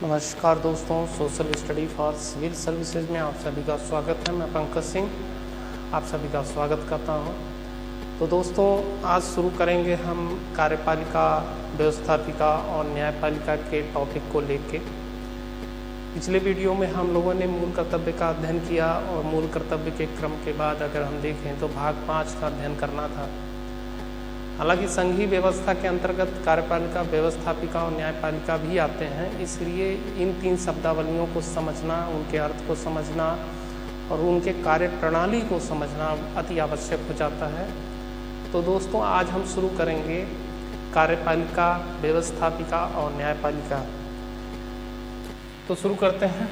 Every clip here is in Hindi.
नमस्कार दोस्तों, social study for civil services में आप सभी का स्वागत है। मैं पंकज सिंह आप सभी का स्वागत करता हूं। तो दोस्तों, आज शुरू करेंगे हम कार्यपालिका, व्यवस्थापिका और न्यायपालिका के टॉपिक को लेके। पिछले वीडियो में हम लोगों ने मूल कर्तव्य का अध्ययन किया और मूल कर्तव्य के क्रम के बाद अगर हम देखें तो भाग 5 का अध्ययन करना था। हालांकि संघीय व्यवस्था के अंतर्गत कार्यपालिका, व्यवस्थापिका और न्यायपालिका भी आते हैं, इसलिए इन 3 शब्दावलियों को समझना, उनके अर्थ को समझना और उनके कार्य प्रणाली को समझना अति आवश्यक हो जाता है। तो दोस्तों, आज हम शुरू करेंगे कार्यपालिका, व्यवस्थापिका और न्यायपालिका। तो शुरू करते हैं।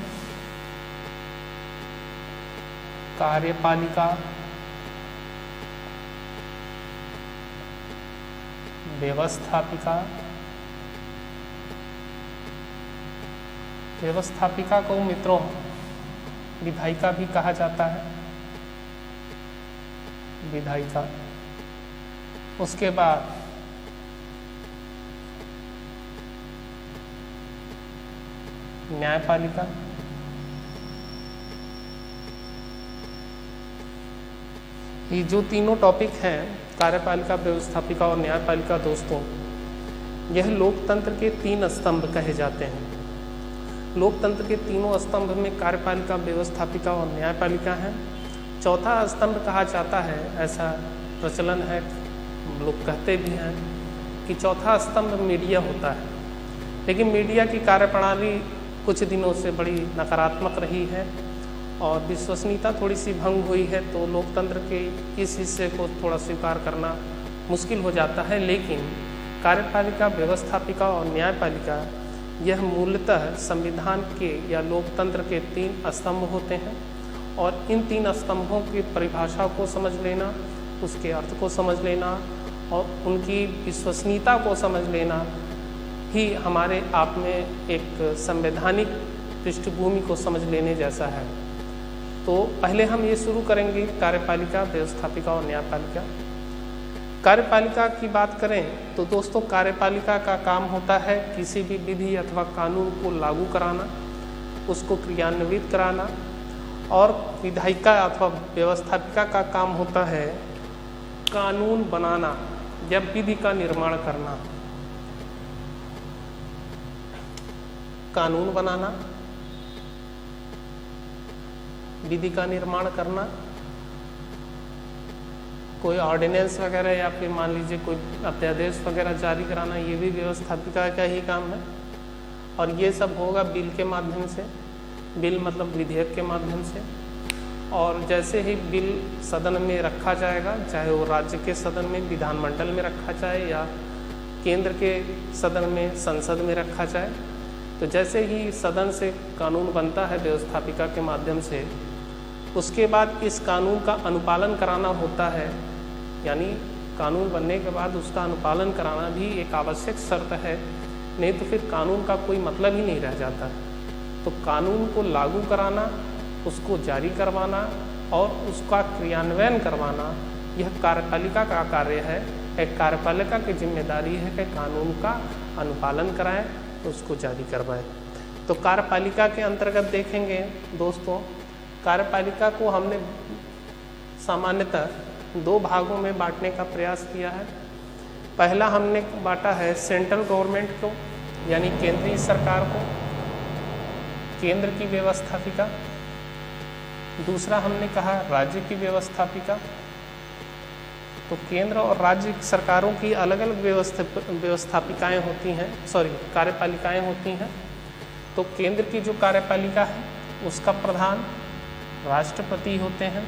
कार्यपालिका, व्यवस्थापिका। व्यवस्थापिका को मित्रों विधायिका भी कहा जाता है, विधायिका। उसके बाद न्यायपालिका, ये जो तीनों टॉपिक हैं, कार्यपालिका, व्यवस्थापिका और न्यायपालिका, दोस्तों यह लोकतंत्र के 3 स्तंभ कहे जाते हैं। लोकतंत्र के तीनों स्तंभ में कार्यपालिका, व्यवस्थापिका और न्यायपालिका हैं। चौथा स्तंभ कहा जाता है, ऐसा प्रचलन है, लोग कहते भी हैं कि चौथा स्तंभ मीडिया होता है। लेकिन मीडिया की कार्यप्रणाली कुछ दिनों से बड़ी नकारात्मक रही है और विश्वसनीयता थोड़ी सी भंग हुई है, तो लोकतंत्र के इस हिस्से को थोड़ा स्वीकार करना मुश्किल हो जाता है। लेकिन कार्यपालिका, व्यवस्थापिका और न्यायपालिका यह मूलतः संविधान के या लोकतंत्र के 3 स्तंभ होते हैं और इन 3 स्तंभों की परिभाषा को समझ लेना, उसके अर्थ को समझ लेना और उनकी विश्वसनीयता को समझ लेना ही हमारे आप में एक संवैधानिक पृष्ठभूमि को समझ लेने जैसा है। तो पहले हम ये शुरू करेंगे कार्यपालिका, व्यवस्थापिका और न्यायपालिका। कार्यपालिका की बात करें तो दोस्तों, कार्यपालिका का काम होता है किसी भी विधि अथवा कानून को लागू कराना, उसको क्रियान्वित कराना। और विधायिका अथवा व्यवस्थापिका का काम होता है कानून बनाना या विधि का निर्माण करना। कानून बनाना, विधि का निर्माण करना, कोई ऑर्डिनेंस वगैरह या फिर मान लीजिए कोई अध्यादेश वगैरह जारी कराना, ये भी व्यवस्थापिका का ही काम है। और ये सब होगा बिल के माध्यम से, बिल मतलब विधेयक के माध्यम से। और जैसे ही बिल सदन में रखा जाएगा, चाहे वो राज्य के सदन में, विधानमंडल में रखा जाए या केंद्र के सदन में, संसद में रखा जाए, तो जैसे ही सदन से कानून बनता है व्यवस्थापिका के माध्यम से, उसके बाद इस कानून का अनुपालन कराना होता है। यानी कानून बनने के बाद उसका अनुपालन कराना भी एक आवश्यक शर्त है, नहीं तो फिर कानून का कोई मतलब ही नहीं रह जाता। तो कानून को लागू कराना, उसको जारी करवाना और उसका क्रियान्वयन करवाना, यह कार्यपालिका का कार्य है। एक कार्यपालिका की जिम्मेदारी है कि कानून का अनुपालन कराएं, उसको जारी करवाएं। तो कार्यपालिका के अंतर्गत देखेंगे दोस्तों, कार्यपालिका को हमने सामान्यतः 2 भागों में बांटने का प्रयास किया है। पहला हमने बांटा है सेंट्रल गवर्नमेंट को, यानी केंद्रीय सरकार को, केंद्र की व्यवस्थापिका। दूसरा हमने कहा राज्य की व्यवस्थापिका। तो केंद्र और राज्य सरकारों की अलग अलग व्यवस्थापिकाएँ होती हैं, कार्यपालिकाएँ होती हैं। तो केंद्र की जो कार्यपालिका है उसका प्रधान राष्ट्रपति होते हैं।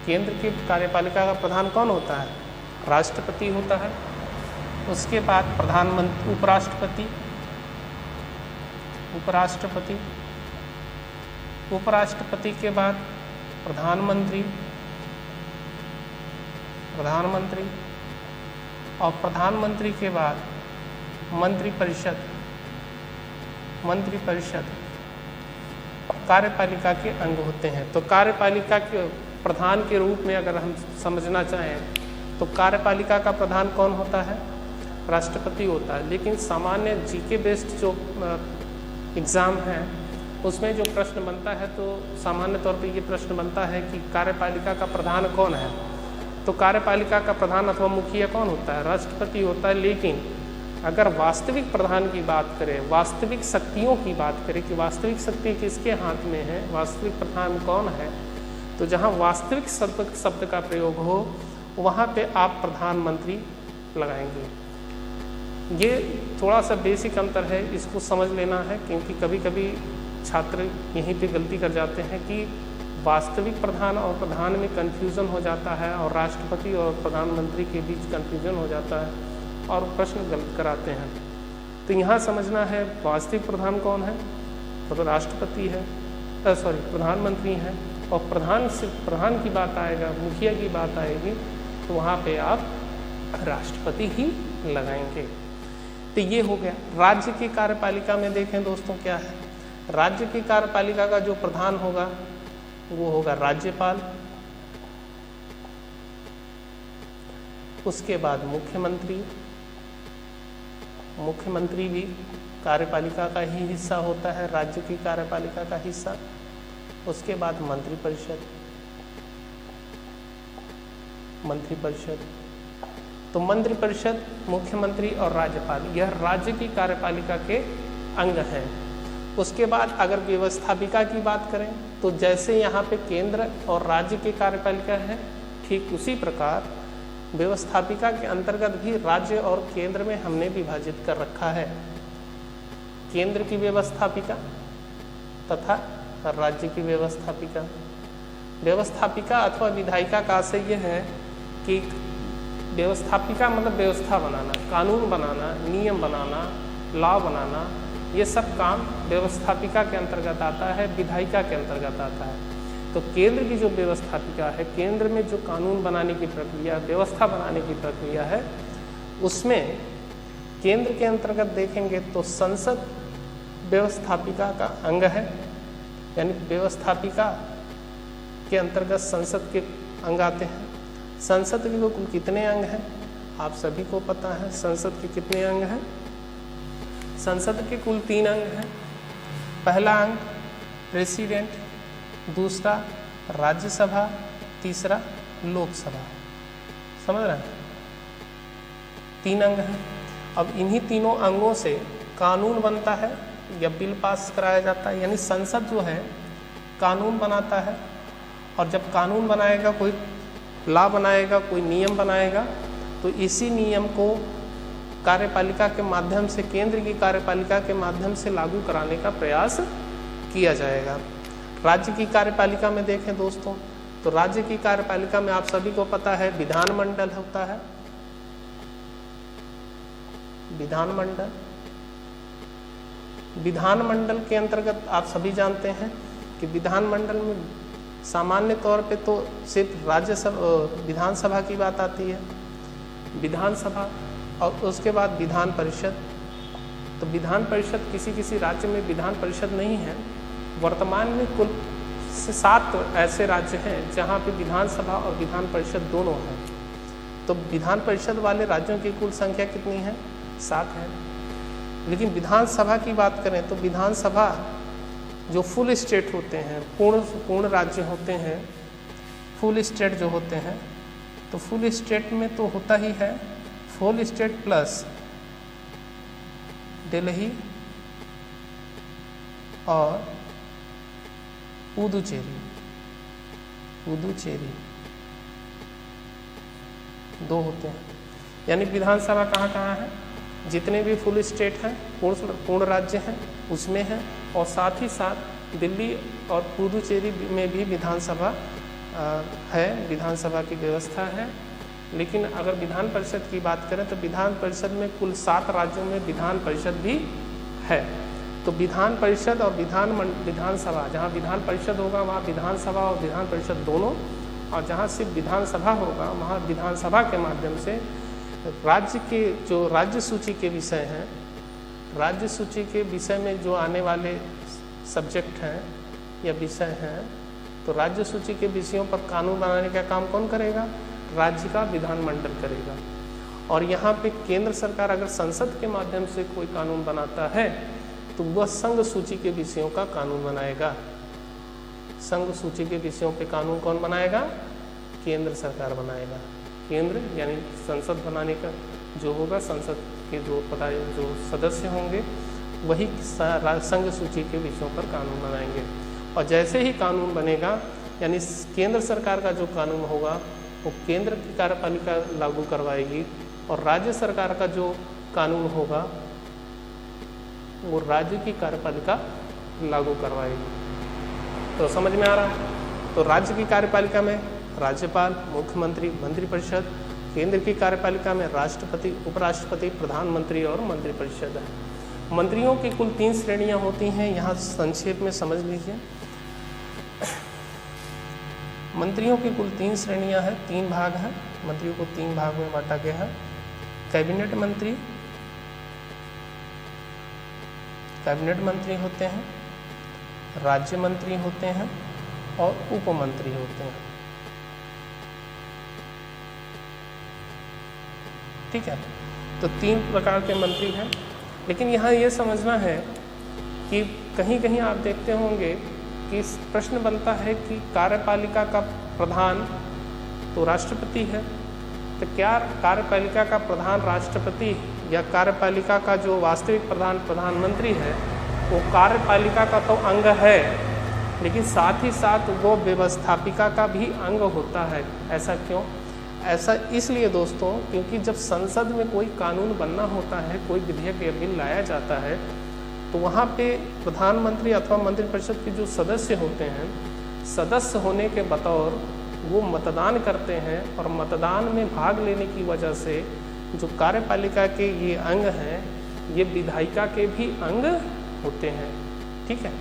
केंद्र की कार्यपालिका का प्रधान कौन होता है? राष्ट्रपति होता है। उसके बाद प्रधानमंत्री, उपराष्ट्रपति के बाद प्रधानमंत्री और प्रधानमंत्री के बाद मंत्रिपरिषद कार्यपालिका के अंग होते हैं। तो कार्यपालिका के प्रधान के रूप में अगर हम समझना चाहें तो कार्यपालिका का प्रधान कौन होता है? राष्ट्रपति होता है। लेकिन सामान्य जीके बेस्ड जो एग्ज़ाम है उसमें जो प्रश्न बनता है तो सामान्य तौर पे ये प्रश्न बनता है कि कार्यपालिका का प्रधान कौन है। तो कार्यपालिका का प्रधान अथवा मुखिया कौन होता है? राष्ट्रपति होता है। लेकिन अगर वास्तविक प्रधान की बात करें, वास्तविक शक्तियों की बात करें कि वास्तविक शक्ति किसके हाथ में है, वास्तविक प्रधान कौन है, तो जहाँ वास्तविक शब्द का प्रयोग हो वहाँ पे आप प्रधानमंत्री लगाएंगे। ये थोड़ा सा बेसिक अंतर है, इसको समझ लेना है, क्योंकि कभी कभी छात्र यहीं पे गलती कर जाते हैं कि वास्तविक प्रधान और प्रधान में कन्फ्यूज़न हो जाता है और राष्ट्रपति और प्रधानमंत्री के बीच कन्फ्यूज़न हो जाता है और प्रश्न गलत कराते हैं। तो यहाँ समझना है वास्तविक प्रधान कौन है, तो राष्ट्रपति है, प्रधानमंत्री है। और प्रधान से प्रधान की बात आएगा, मुखिया की बात आएगी, तो वहाँ पे आप राष्ट्रपति ही लगाएंगे। तो ये हो गया। राज्य की कार्यपालिका में देखें दोस्तों क्या है, राज्य की कार्यपालिका का जो प्रधान होगा वो होगा राज्यपाल, उसके बाद मुख्यमंत्री, मुख्यमंत्री भी कार्यपालिका का ही हिस्सा होता है, राज्य की कार्यपालिका का हिस्सा। उसके बाद मंत्रिपरिषद, मंत्रिपरिषद। तो मंत्रिपरिषद, मुख्यमंत्री और राज्यपाल, यह राज्य की कार्यपालिका के अंग हैं। उसके बाद अगर व्यवस्थापिका की बात करें तो जैसे यहाँ पे केंद्र और राज्य की कार्यपालिका है, ठीक उसी प्रकार व्यवस्थापिका के अंतर्गत भी राज्य और केंद्र में हमने विभाजित कर रखा है। केंद्र की व्यवस्थापिका तथा राज्य की व्यवस्थापिका। व्यवस्थापिका अथवा विधायिका का आशय यह है कि व्यवस्थापिका मतलब व्यवस्था बनाना, कानून बनाना, नियम बनाना, लॉ बनाना, ये सब काम व्यवस्थापिका के अंतर्गत आता है, विधायिका के अंतर्गत आता है। तो केंद्र की जो व्यवस्थापिका है, केंद्र में जो कानून बनाने की प्रक्रिया, व्यवस्था बनाने की प्रक्रिया है, उसमें केंद्र के अंतर्गत देखेंगे तो संसद व्यवस्थापिका का अंग है, यानी व्यवस्थापिका के अंतर्गत संसद के अंग आते हैं। संसद के कुल कितने अंग हैं आप सभी को पता है। संसद के कितने अंग हैं? संसद के कुल 3 अंग हैं। पहला अंग प्रेसिडेंट, दूसरा राज्यसभा, तीसरा लोकसभा। समझ रहे हैं? 3 अंग हैं। अब इन्हीं तीनों अंगों से कानून बनता है या बिल पास कराया जाता है, यानी संसद जो है कानून बनाता है। और जब कानून बनाएगा, कोई लॉ बनाएगा, कोई नियम बनाएगा, तो इसी नियम को कार्यपालिका के माध्यम से, केंद्र की कार्यपालिका के माध्यम से लागू कराने का प्रयास किया जाएगा। राज्य की कार्यपालिका में देखें दोस्तों, तो राज्य की कार्यपालिका में आप सभी को पता है विधानमंडल होता है। विधानमंडल, विधानमंडल के अंतर्गत आप सभी जानते हैं कि विधानमंडल में सामान्य तौर पे तो सिर्फ राज्यसभा, विधानसभा की बात आती है, विधानसभा, और उसके बाद विधान परिषद। तो विधान परिषद किसी किसी राज्य में विधान परिषद नहीं है। वर्तमान में कुल 7 ऐसे राज्य हैं जहाँ पे विधानसभा और विधान परिषद दोनों हैं। तो विधान परिषद वाले राज्यों की कुल संख्या कितनी है? 7 है। लेकिन विधानसभा की बात करें तो विधानसभा जो फुल स्टेट होते हैं, पूर्ण राज्य होते हैं, फुल स्टेट जो होते हैं, तो फुल स्टेट में तो होता ही है फुल स्टेट प्लस दिल्ली और पुदुचेरी, पुदुचेरी 2 होते हैं। यानी विधानसभा कहाँ कहाँ है? जितने भी फुल स्टेट हैं, पूर्ण राज्य हैं, उसमें है। और साथ ही साथ दिल्ली और पुदुचेरी में भी विधानसभा है, विधानसभा की व्यवस्था है। लेकिन अगर विधान परिषद की बात करें तो विधान परिषद में कुल 7 राज्यों में विधान परिषद भी है। तो विधान परिषद और विधानसभा, जहाँ विधान परिषद होगा वहाँ विधानसभा और विधान परिषद दोनों, और जहाँ सिर्फ विधानसभा होगा वहाँ विधानसभा के माध्यम से राज्य के जो राज्य सूची के विषय हैं, राज्य सूची के विषय में जो आने वाले सब्जेक्ट हैं या विषय हैं, तो राज्य सूची के विषयों पर कानून बनाने का काम कौन करेगा? राज्य का विधानमंडल करेगा। और यहाँ पे केंद्र सरकार अगर संसद के माध्यम से कोई कानून बनाता है तो वह संघ सूची के विषयों का कानून बनाएगा। संघ सूची के विषयों पे कानून कौन बनाएगा? केंद्र सरकार बनाएगा। केंद्र यानी संसद बनाने का जो होगा, संसद के जो सदस्य होंगे वही संघ सूची के विषयों पर कानून बनाएंगे। और जैसे ही कानून बनेगा यानी केंद्र सरकार का जो कानून होगा वो केंद्र की कार्यपालिका लागू करवाएगी और राज्य सरकार का जो कानून होगा वो राज्य की कार्यपालिका लागू करवाएगी। तो समझ में आ रहा है? तो राज्य की कार्यपालिका में राज्यपाल, मुख्यमंत्री, मंत्रिपरिषद, केंद्र की कार्यपालिका में राष्ट्रपति, उपराष्ट्रपति, प्रधानमंत्री और मंत्रिपरिषद है। मंत्रियों की कुल 3 श्रेणियां होती हैं, यहाँ संक्षेप में समझ लीजिए। मंत्रियों की कुल 3 श्रेणियां हैं, 3 भाग हैं। मंत्रियों को 3 भाग में बांटा गया है। कैबिनेट मंत्री, कैबिनेट मंत्री होते हैं, राज्य मंत्री होते हैं और उप मंत्री होते हैं। ठीक है, तो 3 प्रकार के मंत्री हैं। लेकिन यहाँ ये समझना है कि कहीं कहीं आप देखते होंगे कि प्रश्न बनता है कि कार्यपालिका का प्रधान तो राष्ट्रपति है, तो क्या कार्यपालिका का प्रधान राष्ट्रपति या कार्यपालिका का जो वास्तविक प्रधान प्रधानमंत्री है वो कार्यपालिका का तो अंग है, लेकिन साथ ही साथ वो व्यवस्थापिका का भी अंग होता है। ऐसा क्यों? ऐसा इसलिए दोस्तों, क्योंकि जब संसद में कोई कानून बनना होता है, कोई विधेयक या बिल लाया जाता है, तो वहाँ पे प्रधानमंत्री अथवा मंत्रिपरिषद के जो सदस्य होते हैं, सदस्य होने के बतौर वो मतदान करते हैं और मतदान में भाग लेने की वजह से जो कार्यपालिका के ये अंग हैं, ये विधायिका के भी अंग होते हैं। ठीक है,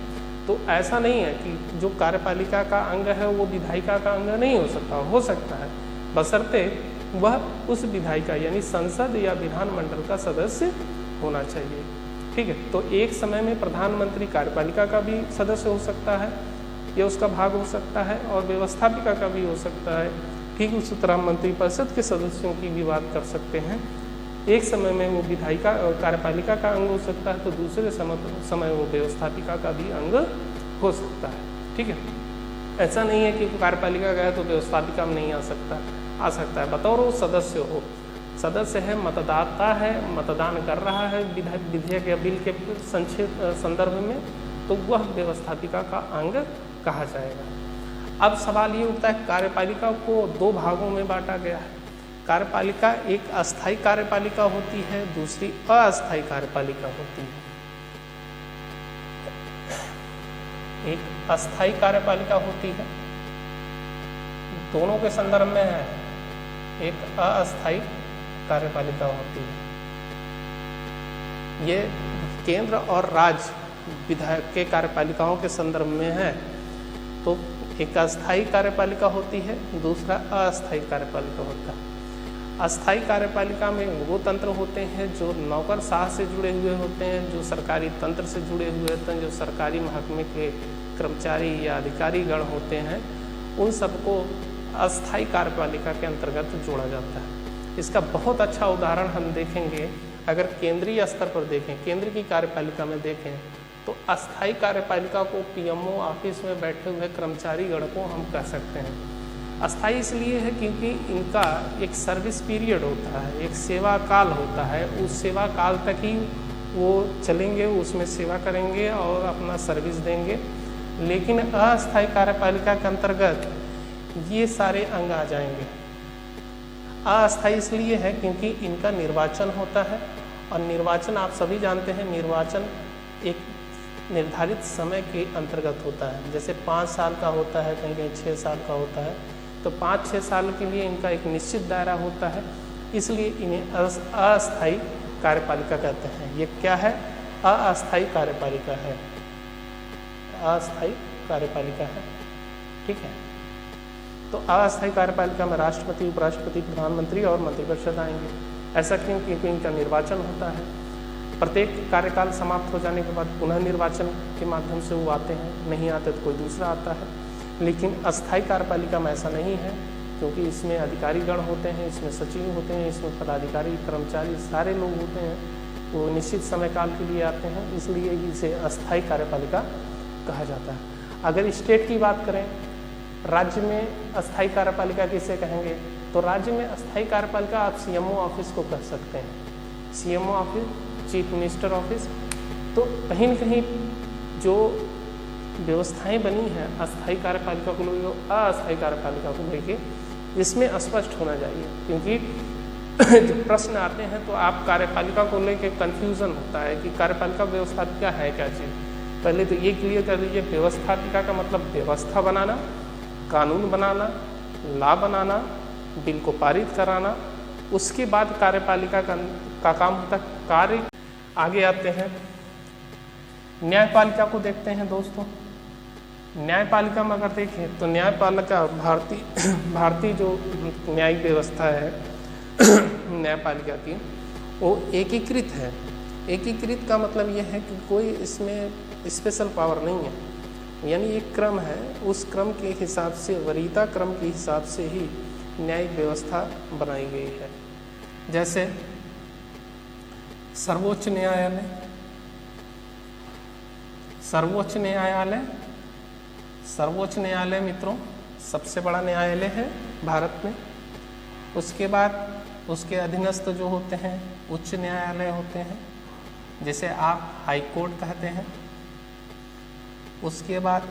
तो ऐसा नहीं है कि जो कार्यपालिका का अंग है वो विधायिका का अंग नहीं हो सकता है, बशर्ते वह उस विधायिका यानी संसद या विधानमंडल का सदस्य होना चाहिए। ठीक है, तो एक समय में प्रधानमंत्री कार्यपालिका का भी सदस्य हो सकता है, ये उसका भाग हो सकता है, और व्यवस्थापिका का भी हो सकता है। ठीक उसी तरह मंत्रिपरिषद के सदस्यों की भी बात कर सकते हैं। एक समय में वो विधायिका कार्यपालिका का अंग हो सकता है, तो दूसरे समय वो व्यवस्थापिका का भी अंग हो सकता है। ठीक है, ऐसा नहीं है कि कार्यपालिका का है तो व्यवस्थापिका में नहीं आ सकता है। बतौर वो सदस्य है, मतदाता है, मतदान कर रहा है विधेयक या बिल के संदर्भ में, तो वह व्यवस्थापिका का अंग कहा जाएगा। अब सवाल ये उठता है, कार्यपालिका को 2 भागों में बांटा गया है। कार्यपालिका एक अस्थायी कार्यपालिका होती है, दूसरी अस्थायी कार्यपालिका होती है। एक अस्थायी कार्यपालिका होती है, दोनों के संदर्भ में है, एक अस्थायी कार्यपालिका होती है। ये केंद्र और राज्य विधायक के कार्यपालिकाओं के संदर्भ में है। तो एक अस्थायी कार्यपालिका होती है, दूसरा अस्थायी कार्यपालिका होता है। अस्थायी कार्यपालिका में वो तंत्र होते हैं जो नौकरशाह से जुड़े हुए होते हैं, जो सरकारी तंत्र से जुड़े हुए होते हैं, जो सरकारी महकमे के कर्मचारी या अधिकारीगण होते हैं, उन सबको अस्थायी कार्यपालिका के अंतर्गत जोड़ा जाता है। इसका बहुत अच्छा उदाहरण हम देखेंगे अगर केंद्रीय स्तर पर देखें, केंद्र की कार्यपालिका में देखें, तो अस्थायी कार्यपालिका को पीएमओ ऑफिस में बैठे हुए कर्मचारीगण को हम कह सकते हैं। अस्थायी इसलिए है क्योंकि इनका एक सर्विस पीरियड होता है, एक सेवा काल होता है, उस सेवा काल तक ही वो चलेंगे, उसमें सेवा करेंगे और अपना सर्विस देंगे। लेकिन अस्थायी कार्यपालिका के अंतर्गत ये सारे अंग आ जाएंगे। अस्थायी इसलिए है क्योंकि इनका निर्वाचन होता है, और निर्वाचन आप सभी जानते हैं, निर्वाचन एक निर्धारित समय के अंतर्गत होता है। जैसे 5 साल का होता है, कहीं कहीं 6 साल का होता है, तो 5-6 साल के लिए इनका एक निश्चित दायरा होता है, इसलिए इन्हें अस्थायी कार्यपालिका कहते हैं। ये क्या है? अस्थायी कार्यपालिका है, अस्थायी कार्यपालिका है। ठीक है, तो अस्थायी कार्यपालिका में राष्ट्रपति, उपराष्ट्रपति, प्रधानमंत्री और मंत्रिपरिषद आएंगे। ऐसा क्यों? क्योंकि इनका निर्वाचन होता है। प्रत्येक कार्यकाल समाप्त हो जाने के बाद पुनः निर्वाचन के माध्यम से वो आते हैं, नहीं आते तो कोई दूसरा आता है। लेकिन अस्थायी कार्यपालिका में ऐसा नहीं है। क्योंकि इसमें अधिकारी गण होते हैं, इसमें सचिव होते हैं, इसमें पदाधिकारी कर्मचारी सारे लोग होते हैं, वो निश्चित समय काल के लिए आते हैं, इसलिए इसे अस्थायी कार्यपालिका कहा जाता है। अगर स्टेट की बात करें, राज्य में अस्थायी कार्यपालिका किसे कहेंगे, तो राज्य में अस्थायी कार्यपालिका आप सीएमओ ऑफिस को कह सकते हैं। CMO office, chief minister office. तो कहीं न कहीं जो व्यवस्थाएं बनी हैं अस्थायी कार्यपालिका को लेकर, अस्थायी कार्यपालिका को लेकर, इसमें स्पष्ट होना चाहिए, क्योंकि जब प्रश्न आते हैं तो आप कार्यपालिका को लेकर कंफ्यूजन होता है कि कार्यपालिका व्यवस्थापिका है क्या चीज़। पहले तो ये क्लियर कर लीजिए, व्यवस्थापिका का मतलब व्यवस्था बनाना, कानून बनाना, लॉ बनाना, बिल को पारित कराना। उसके बाद कार्यपालिका का काम होता है कार्य। आगे आते हैं न्यायपालिका को देखते हैं दोस्तों। न्यायपालिका में अगर देखें तो न्यायपालिका भारतीय जो न्यायिक व्यवस्था है न्यायपालिका की, वो एकीकृत है। एकीकृत का मतलब ये है कि कोई इसमें स्पेशल पावर नहीं है, यानी एक क्रम है, उस क्रम के हिसाब से, वरीयता क्रम के हिसाब से ही न्यायिक व्यवस्था बनाई गई है। जैसे सर्वोच्च न्यायालय, सर्वोच्च न्यायालय मित्रों सबसे बड़ा न्यायालय है भारत में। उसके बाद उसके अधीनस्थ जो होते हैं उच्च न्यायालय होते हैं, जैसे आप हाई कोर्ट कहते हैं। उसके बाद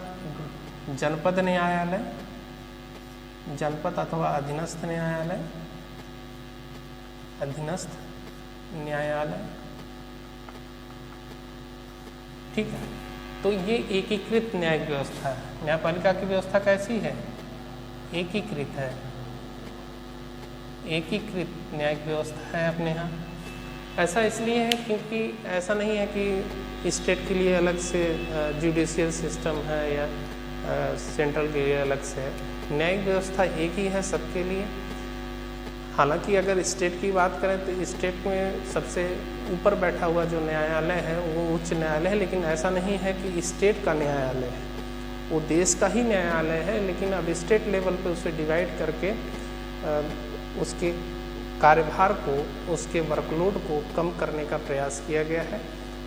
जनपद न्यायालय, जनपद अथवा अधीनस्थ न्यायालय, अधीनस्थ न्यायालय, ठीक है। तो ये एकीकृत न्यायिक व्यवस्था है। न्यायपालिका की व्यवस्था कैसी है? एकीकृत है, एकीकृत न्यायिक व्यवस्था है अपने यहाँ। ऐसा इसलिए है क्योंकि ऐसा नहीं है कि स्टेट के लिए अलग से जुडिशियल सिस्टम है या सेंट्रल के लिए अलग से है। न्यायिक व्यवस्था एक ही है सबके लिए। हालांकि अगर स्टेट की बात करें तो स्टेट में सबसे ऊपर बैठा हुआ जो न्यायालय है वो उच्च न्यायालय है, लेकिन ऐसा नहीं है कि स्टेट का न्यायालय है, वो देश का ही न्यायालय है। लेकिन अब स्टेट लेवल पे उसे डिवाइड करके उसके कार्यभार को, उसके वर्कलोड को कम करने का प्रयास किया गया है,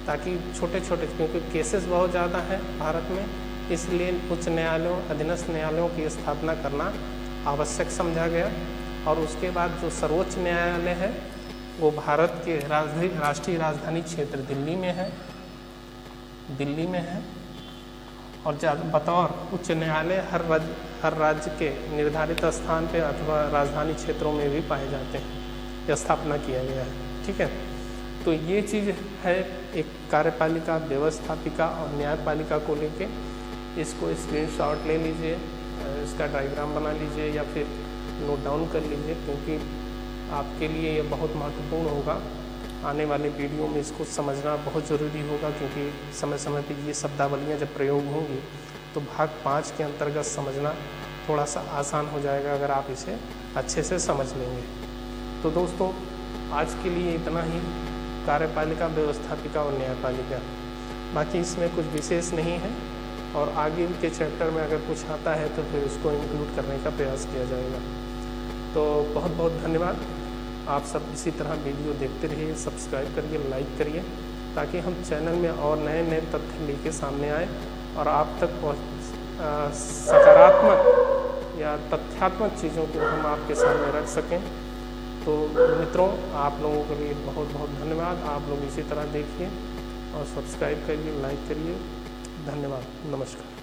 ताकि छोटे छोटे, क्योंकि केसेस बहुत ज़्यादा हैं भारत में, इसलिए उच्च न्यायालयों, अधीनस्थ न्यायालयों की स्थापना करना आवश्यक समझा गया। और उसके बाद जो सर्वोच्च न्यायालय है वो भारत के राष्ट्रीय राजधानी क्षेत्र दिल्ली में है, दिल्ली में है। और बतौर उच्च न्यायालय हर राज्य के निर्धारित स्थान पे अथवा राजधानी क्षेत्रों में भी पाए जाते हैं, यह स्थापना किया गया है, ठीक है। तो ये चीज़ है एक कार्यपालिका, व्यवस्थापिका और न्यायपालिका को लेके। इसको स्क्रीनशॉट ले लीजिए, इसका डायग्राम बना लीजिए या फिर नोट डाउन कर लीजिए, क्योंकि आपके लिए ये बहुत महत्वपूर्ण होगा। आने वाले वीडियो में इसको समझना बहुत ज़रूरी होगा, क्योंकि समय समय पे ये शब्दावलियाँ जब प्रयोग होंगी तो भाग 5 के अंतर्गत समझना थोड़ा सा आसान हो जाएगा अगर आप इसे अच्छे से समझ लेंगे। तो दोस्तों आज के लिए इतना ही, कार्यपालिका, व्यवस्थापिका और न्यायपालिका। बाकी इसमें कुछ विशेष नहीं है, और आगे के चैप्टर में अगर कुछ आता है तो फिर उसको इंक्लूड करने का प्रयास किया जाएगा। तो बहुत बहुत धन्यवाद। आप सब इसी तरह वीडियो देखते रहिए, सब्सक्राइब करिए, लाइक करिए, ताकि हम चैनल में और नए नए तथ्य लेके सामने आए और आप तक सकारात्मक या तथ्यात्मक चीज़ों को हम आपके सामने रख सकें। तो मित्रों, आप लोगों के लिए बहुत बहुत धन्यवाद। आप लोग इसी तरह देखिए और सब्सक्राइब करिए, लाइक करिए। धन्यवाद, नमस्कार।